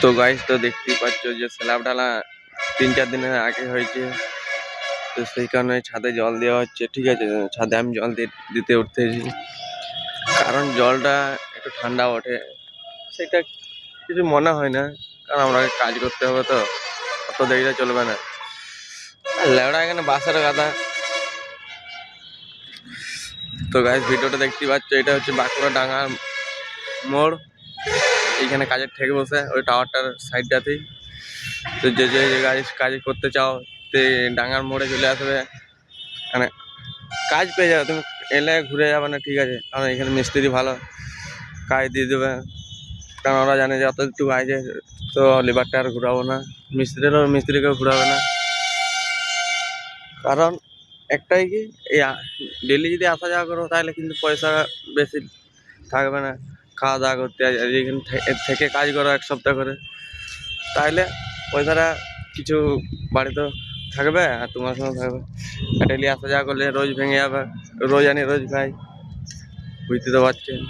তো গাইস তো দেখতেই পাচ্ছ যে স্ল্যাব ঢালা 3-4 দিনের আগে হয়েছে। তো সেই কারণে ছাদে জল দেওয়া হচ্ছে। ঠিক আছে, ছাদে আমি জল দিতে উঠতেছি, কারণ জলটা একটু ঠান্ডা ওঠে, সেটা কিছু মনে হয় না, কারণ আমরা কাজ করতে হবে তো, অত দেরিতে চলবে না। আর লেবড়া এখানে বাঁশের গাদা। তো গাইস ভিডিওটা দেখতে পাচ্ছ, এটা হচ্ছে বাঁকুড়া ডাঙ্গার মোড়। এইখানে কাজের ঠেকে বসে ওই টাওয়ারটার সাইডটাতেই। তো যে যে গাড়ি কাজ করতে চাও তে ডাঙ্গার মোড়ে চলে আসবে, মানে কাজ পেয়ে যাবে। তুমি এলে ঘুরে যাবে না, ঠিক আছে, কারণ এখানে মিস্ত্রি ভালো কাজ দিয়ে দেবে। কারণ ওরা জানে যে অত একটু কাজে তো লেবারটা আর ঘুরাবো না, মিস্ত্রিকেও ঘুরাবে না। কারণ একটাই কি, এই ডেলি যদি আসা যাওয়া করো তাহলে কিন্তু পয়সা বেশি থাকবে না। খাওয়া দাওয়া করতে এখানে থেকে কাজ করো 1 সপ্তাহ করে, তাহলে পয়সাটা কিছু বাড়িতেও থাকবে আর তোমার সঙ্গে থাকবে। ডেলি আসা যাওয়া করলে রোজ ভেঙে যাবে, রোজ আনি রোজ খাই, বুঝতে তো পারছেন।